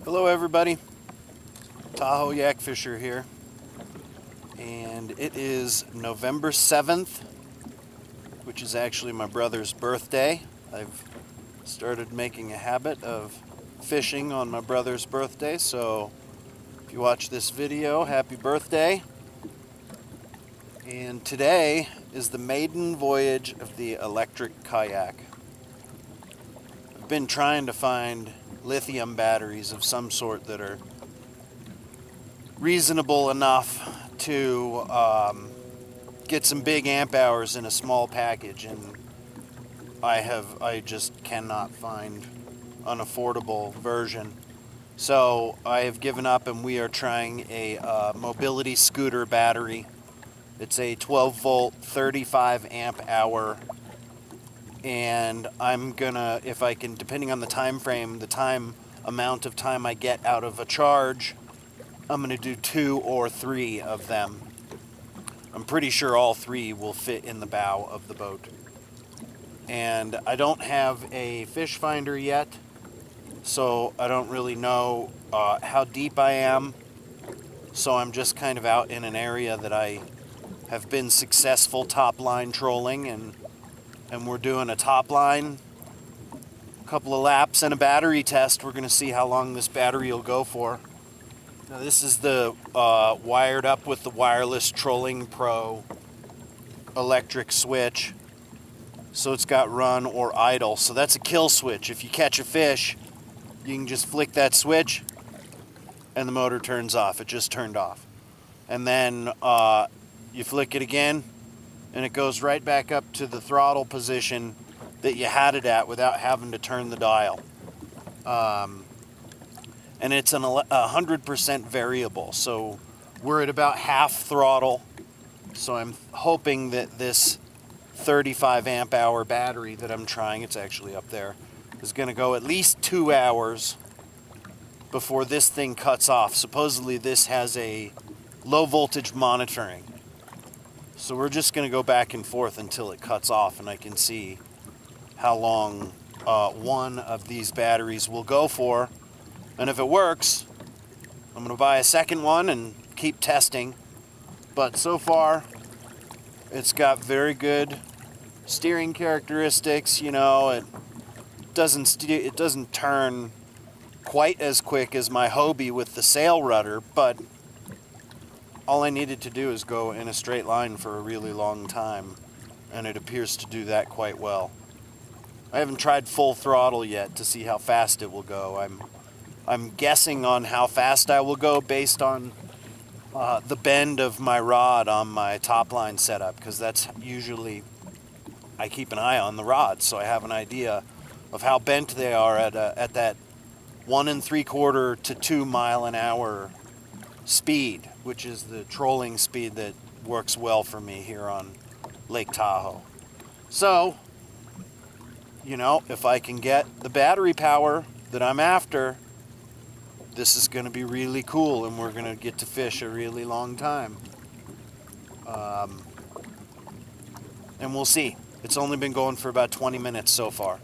Hello everybody, Tahoe Yak Fisher here, and it is November 7th, which is actually my brother's birthday. I've started making a habit of fishing on my brother's birthday, so if you watch this video, happy birthday. And today is the maiden voyage of the electric kayak. I've been trying to find lithium batteries of some sort that are reasonable enough to get some big amp hours in a small package, and I just cannot find an affordable version. So I have given up, and we are trying a mobility scooter battery. It's a 12 volt 35 amp hour, and I'm gonna, if I can, depending on the time frame, amount of time I get out of a charge, I'm gonna do 2 or 3 of them. I'm pretty sure all 3 will fit in the bow of the boat. And I don't have a fish finder yet, so I don't really know how deep I am. So I'm just kind of out in an area that I have been successful top line trolling, and we're doing a top line, a couple of laps, and a battery test. We're going to see how long this battery will go for. Now this is the wired up with the wireless Trolling Pro electric switch. So it's got run or idle. So that's a kill switch. If you catch a fish, you can just flick that switch and the motor turns off. It just turned off. And then you flick it again and it goes right back up to the throttle position that you had it at without having to turn the dial. And it's an 100% variable, so we're at about half throttle. So I'm hoping that this 35 amp hour battery that I'm trying, it's actually up there, is going to go at least 2 hours before this thing cuts off. Supposedly this has a low voltage monitoring. So we're just going to go back and forth until it cuts off, and I can see how long one of these batteries will go for. And if it works, I'm going to buy a second one and keep testing. But so far, it's got very good steering characteristics. You know, it doesn't turn quite as quick as my Hobie with the sail rudder, but all I needed to do is go in a straight line for a really long time, and it appears to do that quite well. I haven't tried full throttle yet to see how fast it will go. I'm guessing on how fast I will go based on the bend of my rod on my top line setup, because that's usually, I keep an eye on the rods, so I have an idea of how bent they are at that 1 3/4 to 2 mile an hour speed, which is the trolling speed that works well for me here on Lake Tahoe. So, you know, if I can get the battery power that I'm after, this is going to be really cool, and we're going to get to fish a really long time. And we'll see. It's only been going for about 20 minutes so far.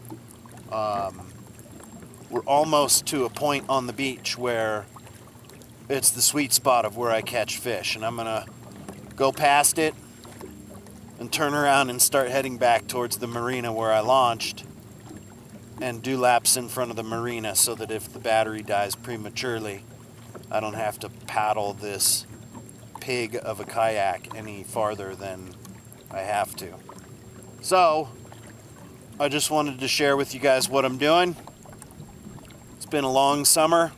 We're almost to a point on the beach where it's the sweet spot of where I catch fish, and I'm going to go past it and turn around and start heading back towards the marina where I launched, and do laps in front of the marina so that if the battery dies prematurely, I don't have to paddle this pig of a kayak any farther than I have to. So, I just wanted to share with you guys what I'm doing. It's been a long summer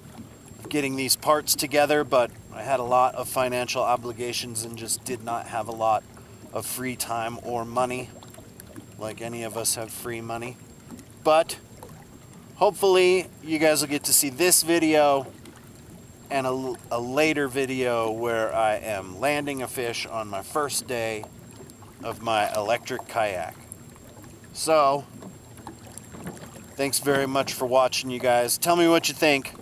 of getting these parts together, but I had a lot of financial obligations and just did not have a lot of free time or money, like any of us have free money. But hopefully you guys will get to see this video and a later video where I am landing a fish on my first day of my electric kayak. So, thanks very much for watching, you guys. Tell me what you think.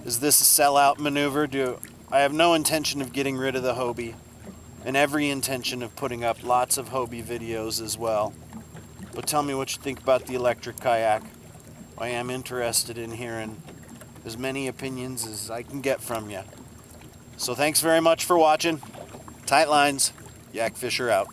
Is this a sellout maneuver? I have no intention of getting rid of the Hobie, and every intention of putting up lots of Hobie videos as well. But tell me what you think about the electric kayak. I am interested in hearing as many opinions as I can get from you. So thanks very much for watching. Tight lines, Yak Fisher out.